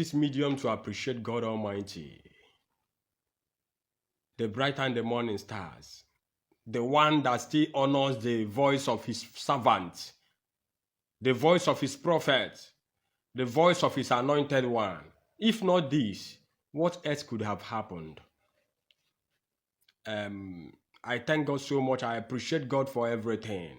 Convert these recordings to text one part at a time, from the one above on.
this medium to appreciate God Almighty, the bright and the morning stars, the one that still honors the voice of his servant, the voice of his prophet, the voice of his anointed one. If not this, what else could have happened? I thank God so much. I appreciate God for everything.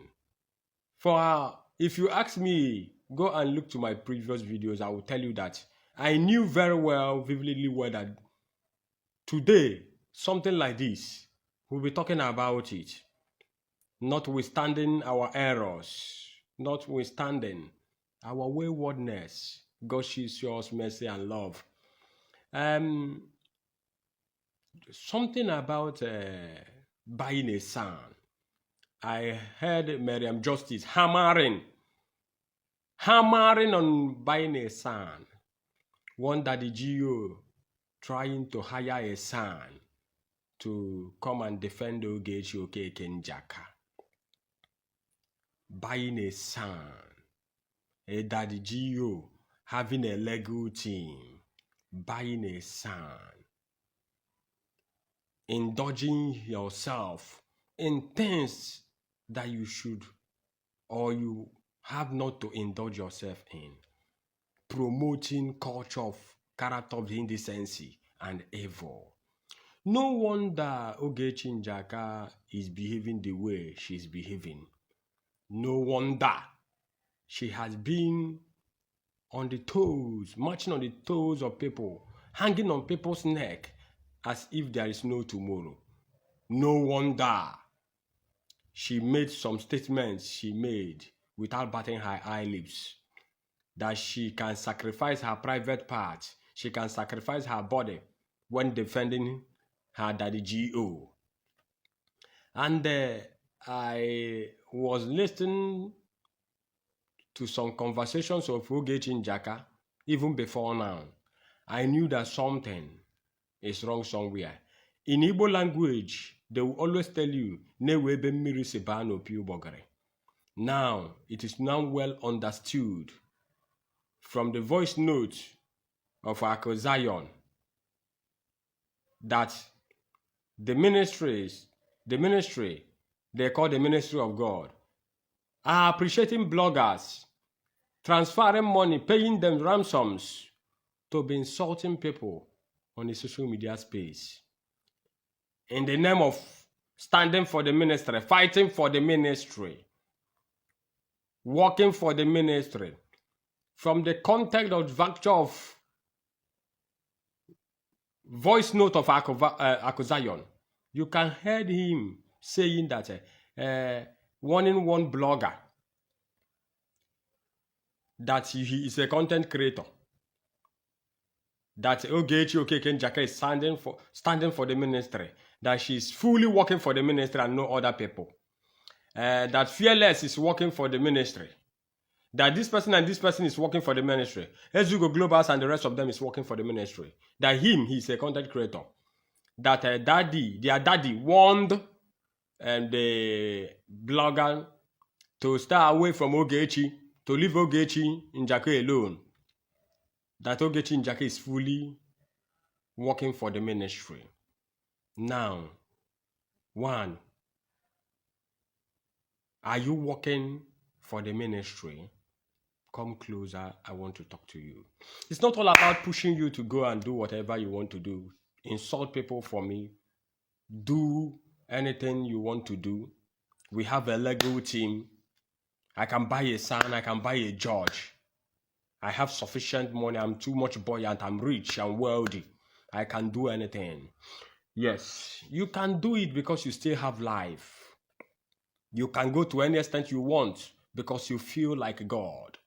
If you ask me, go and look to my previous videos, I will tell you that I knew very well, vividly well, that today, something like this, we'll be talking about it. Notwithstanding our errors, notwithstanding our waywardness, God shows mercy and love. Something about buying a son. I heard Miriam Justice hammering on buying a son. One Daddy Gio trying to hire a son to come and defend Ogechi Mbaka. Buying a son. A Daddy Gio having a legal team. Buying a son. Indulging yourself in things that you should or you have not to indulge yourself in. Promoting culture of character of indecency and evil. No wonder Ogechi Mbaka is behaving the way she's behaving. No wonder she has been on the toes, marching on the toes of people, hanging on people's neck as if there is no tomorrow. No wonder she made some statements she made without batting her eyelids, that she can sacrifice her private parts, she can sacrifice her body when defending her Daddy G.O. And I was listening to some conversations of Ogechi Mbaka even before now. I knew that something is wrong somewhere. In Igbo language, they will always tell you, Newebe mmiri si baa n'opi ụgbọgịrị. Now, it is now well understood from the voice note of Akụ Zion that the ministry they call the ministry of God, are appreciating bloggers, transferring money, paying them ransoms to be insulting people on the social media space in the name of standing for the ministry, fighting for the ministry, working for the ministry. From the context of virtue of voice note of Akụ Zion, you can hear him saying that warning one blogger that he is a content creator, that Ogechi Mbaka is standing for the ministry, that she is fully working for the ministry and no other people, that Fearless is working for the ministry, that this person and this person is working for the ministry, Ezugo Globals and the rest of them is working for the ministry, that he's a content creator, that their daddy warned the blogger to stay away from Ogechi, to leave Ogechi Mbaka alone, that Ogechi Mbaka is fully working for the ministry. Now, one, are you working for the ministry? Come closer, I want to talk to you. It's not all about pushing you to go and do whatever you want to do. Insult people for me. Do anything you want to do. We have a legal team. I can buy a son, I can buy a judge. I have sufficient money, I'm too much buoyant, I'm rich, I'm wealthy. I can do anything. Yes, you can do it because you still have life. You can go to any extent you want because you feel like God.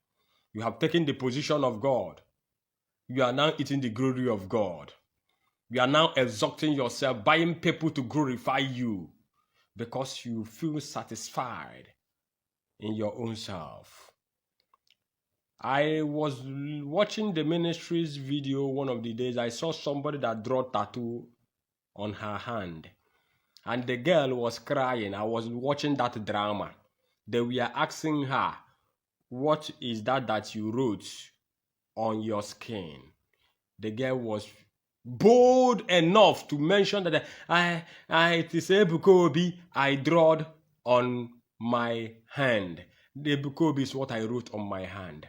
You have taken the position of God. You are now eating the glory of God. You are now exalting yourself, buying people to glorify you because you feel satisfied in your own self. I was watching the ministry's video one of the days. I saw somebody that drew tattoo on her hand. And the girl was crying. I was watching that drama. They were asking her, what is that you wrote on your skin? the girl was bold enough to mention that it is Ebuka Obi I drawed on my hand. The Ebuka Obi is what I wrote on my hand.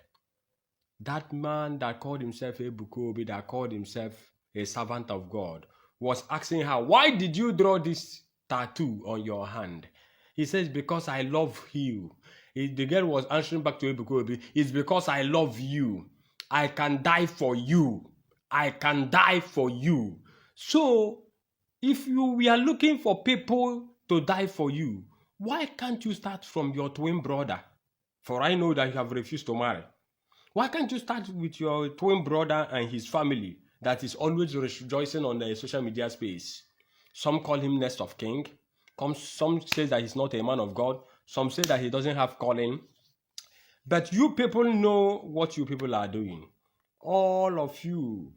That man that called himself Ebuka Obi, that called himself a servant of God, was asking her, why did you draw this tattoo on your hand? He says, because I love you. The girl was answering back to Ebuka Obi, it's because I love you. I can die for you. I can die for you. So, if we are looking for people to die for you, why can't you start from your twin brother? For I know that you have refused to marry. Why can't you start with your twin brother and his family that is always rejoicing on the social media space? Some call him Nest of King. Some say that he's not a man of God. Some say that he doesn't have calling. But you people know what you people are doing. All of you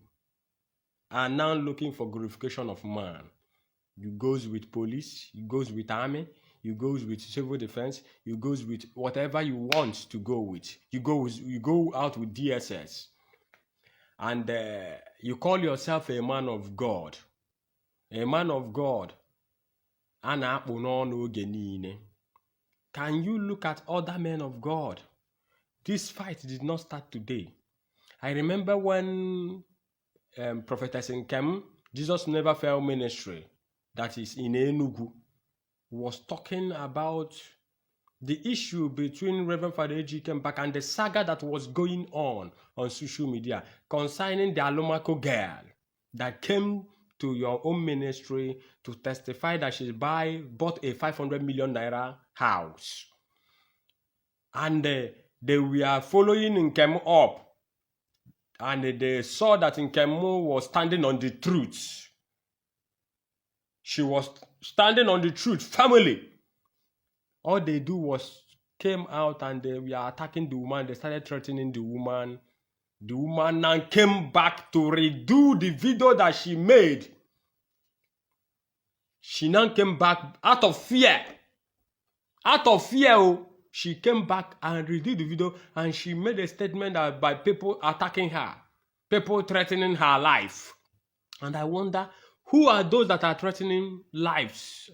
are now looking for glorification of man. You goes with police, you goes with army, you goes with civil defense, you goes with whatever you want to go with. You go out with DSS. And you call yourself a man of God. A man of God. Can you look at other men of God? This fight did not start today. I remember when Prophetess Nkem, Jesus Never Fail Ministry, that is in Enugu, was talking about the issue between Reverend Father Ejike Mbaka and the saga that was going on social media concerning the Alomako girl that came to your own ministry to testify that she bought a 500 million naira house. And they were following Nkem up. And they saw that Nkemu was standing on the truth. She was standing on the truth, family. All they do was came out and they were attacking the woman. They started threatening the woman. The woman now came back to redo the video that she made. She now came back out of fear. Out of fear, she came back and redid the video and she made a statement that by people attacking her, people threatening her life. And I wonder, who are those that are threatening lives?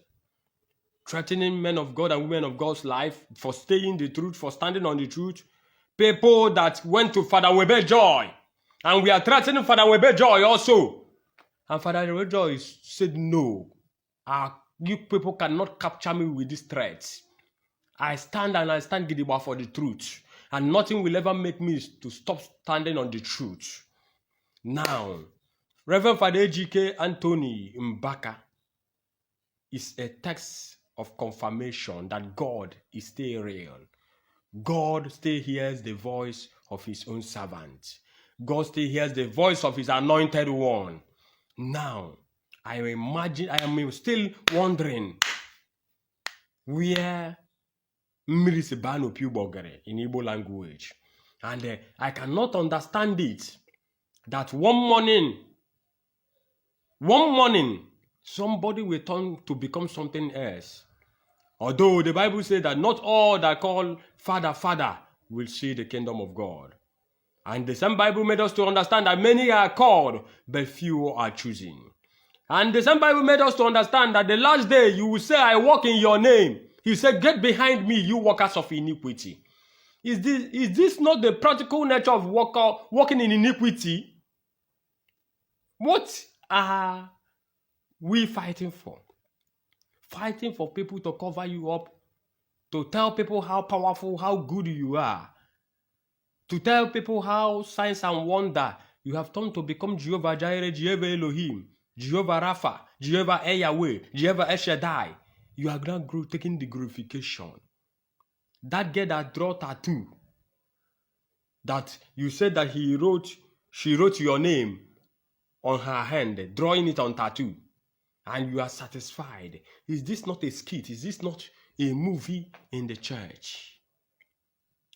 Threatening men of God and women of God's life for staying the truth, for standing on the truth. People that went to Father Webe Joy. And we are threatening Father Webe Joy also. And Father Webe Joy said, no. You people cannot capture me with these threats. I stand and I stand gidigba for the truth. And nothing will ever make me to stop standing on the truth. Now, Reverend Father Ejike Anthony Mbaka is a text of confirmation that God is still real. God still hears the voice of his own servant. God still hears the voice of his anointed one. Now, I am still wondering where Mirisibano Pubogere in Igbo language. And I cannot understand it. That one morning, somebody will turn to become something else. Although the Bible says that not all that call Father, Father will see the kingdom of God. And the same Bible made us to understand that many are called, but few are chosen. And the same Bible made us to understand that the last day you will say, I walk in your name. He said, get behind me, you workers of iniquity. Is this not the practical nature of walking in iniquity? What are we fighting for? Fighting for people to cover you up, to tell people how powerful, how good you are, to tell people how signs and wonder you have turned to become Jehovah Jireh, Jehovah Elohim, Jehovah Rapha, Jehovah Yahweh, Jehovah El Shaddai. You are now taking the glorification. That girl that drew tattoo, that you said that she wrote your name on her hand, drawing it on tattoo, and you are satisfied. Is this not a skit? Is this not a movie in the church?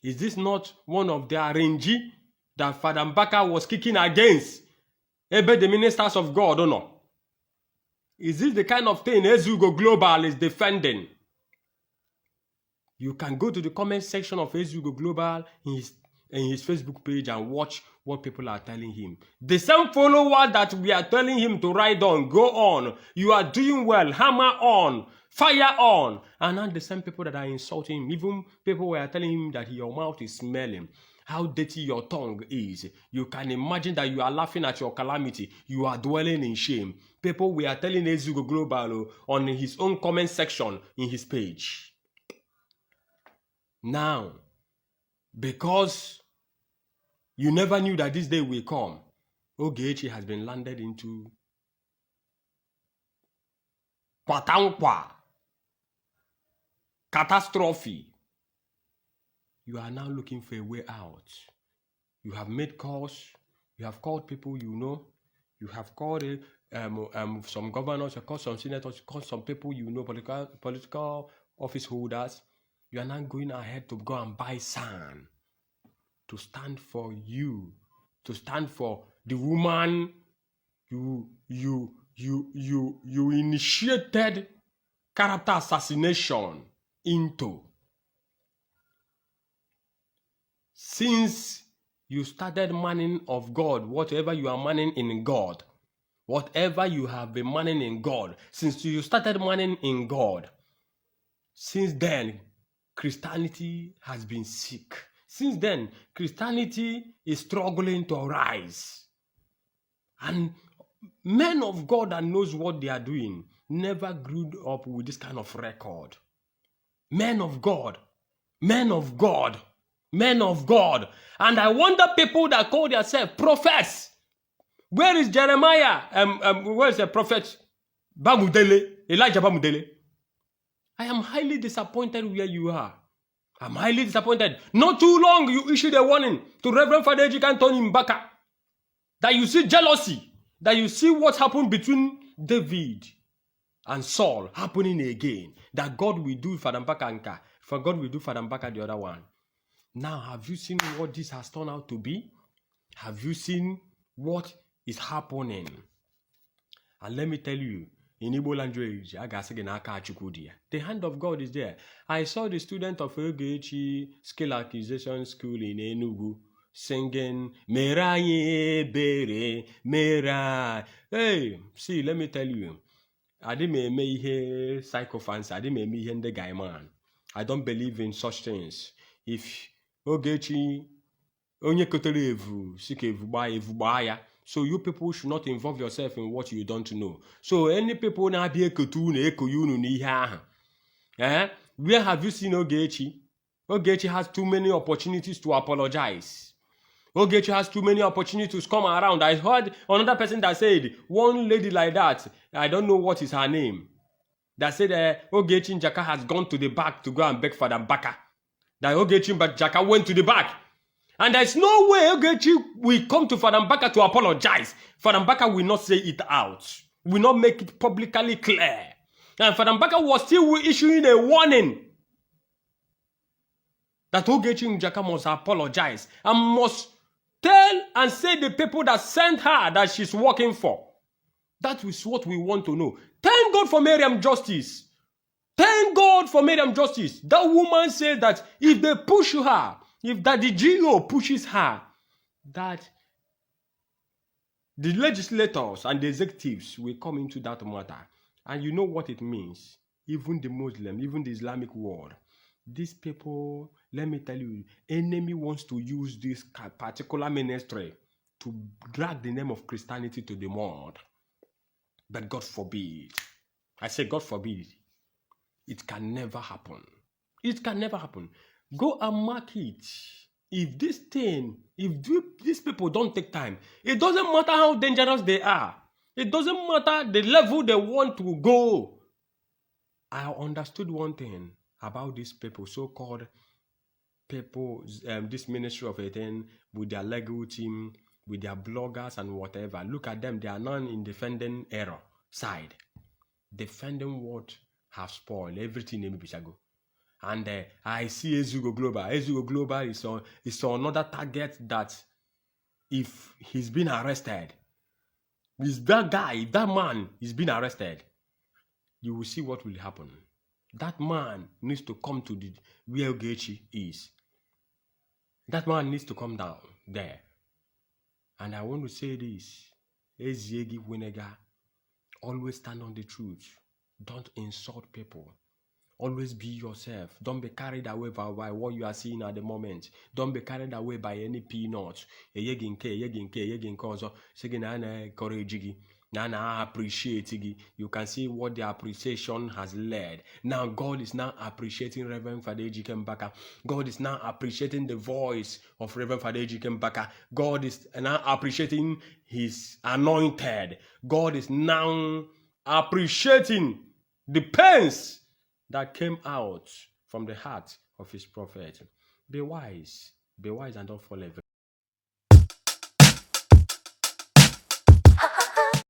Is this not one of the arrange that Father Mbaka was kicking against the ministers of God or not? Is this the kind of thing Ezugo Global is defending? You can go to the comment section of Ezugo Global. in his Facebook page and watch what people are telling him. The same follower that we are telling him to ride on, go on, you are doing well, hammer on, fire on. And now the same people that are insulting him, even people were telling him that your mouth is smelling, how dirty your tongue is. You can imagine that you are laughing at your calamity. You are dwelling in shame. People were telling Ezugo Global on his own comment section in his page. Now, because you never knew that this day will come, Ogechi has been landed into Kwatankwa, catastrophe. You are now looking for a way out. You have made calls. You have called people you know. You have called some governors. You have called some senators. You called some people you know, political office holders. You are now going ahead to go and buy sand to stand for you, to stand for the woman you initiated character assassination into. Since you started manning of God, whatever you are manning in God, whatever you have been manning in God, since you started manning in God, since then, Christianity has been sick. Since then, Christianity is struggling to rise. And men of God that knows what they are doing never grew up with this kind of record. Men of God, men of God, men of God. And I wonder people that call themselves prophets. Where is Jeremiah? Where is the prophet? Bamudele, Elijah Bamudele. I am highly disappointed where you are. I'm highly disappointed. Not too long, you issued a warning to Reverend Father Ejike Mbaka that you see jealousy, that you see what happened between David and Saul happening again, that God will do Father Mbaka for God will do Father Mbaka the other one. Now, have you seen what this has turned out to be? Have you seen what is happening? And let me tell you, in Igbo language, the hand of God is there. I saw the student of Ogechi Skill Acquisition School in Enugu singing, Meraye Bere, Mera. Hey, see, let me tell you, I didn't make psychophants, I didn't make the guy man. I don't believe in such things. If Ogechi, onye kotere evu, sike evu ba ya. So you people should not involve yourself in what you don't know. So any people na be ekotu na ekoyunu ni ihe ahụ. Where have you seen Ogechi? Ogechi has too many opportunities to apologize. Ogechi has too many opportunities to come around. I heard another person that said, one lady like that, I don't know what is her name, that said Ogechi Mbaka has gone to the back to go and beg Father Mbaka. That Ogechi Mbaka went to the back. And there's no way Ogechi will come to Father Mbaka to apologize. Father Mbaka will not say it out. Will not make it publicly clear. And Father Mbaka was still issuing a warning that Ogechi Mbaka must apologize and must tell and say the people that sent her that she's working for. That is what we want to know. Thank God for Miriam Justice. Thank God for Miriam Justice. That woman said that if they push her, if that the GO pushes her, that the legislators and the executives will come into that matter. And you know what it means. Even the Muslim, even the Islamic world. These people, let me tell you, enemy wants to use this particular ministry to drag the name of Christianity to the mud. But God forbid. I say God forbid. It can never happen. It can never happen. Go and mark it. If this thing, if these people don't take time, it doesn't matter how dangerous they are. It doesn't matter the level they want to go. I understood one thing about these people, so-called people, this ministry of 18, with their legal team, with their bloggers and whatever. Look at them. They are not in defending error side. Defending what have spoiled everything in Bishago. And I see Ezugo Global. Ezugo Global is another target that if he's been arrested, if that guy, if that man is being arrested, you will see what will happen. That man needs to come to the where Ogechi is. That man needs to come down there. And I want to say this. Eziegi Winega, always stand on the truth. Don't insult people. Always be yourself. Don't be carried away by what you are seeing at the moment. Don't be carried away by any peanuts. You can see what the appreciation has led. Now God is now appreciating Reverend Father Ejike Mbaka. God is now appreciating the voice of Reverend Father Ejike Mbaka. God is now appreciating his anointed. God is now appreciating the pains that came out from the heart of his prophet. Be wise and don't fall away.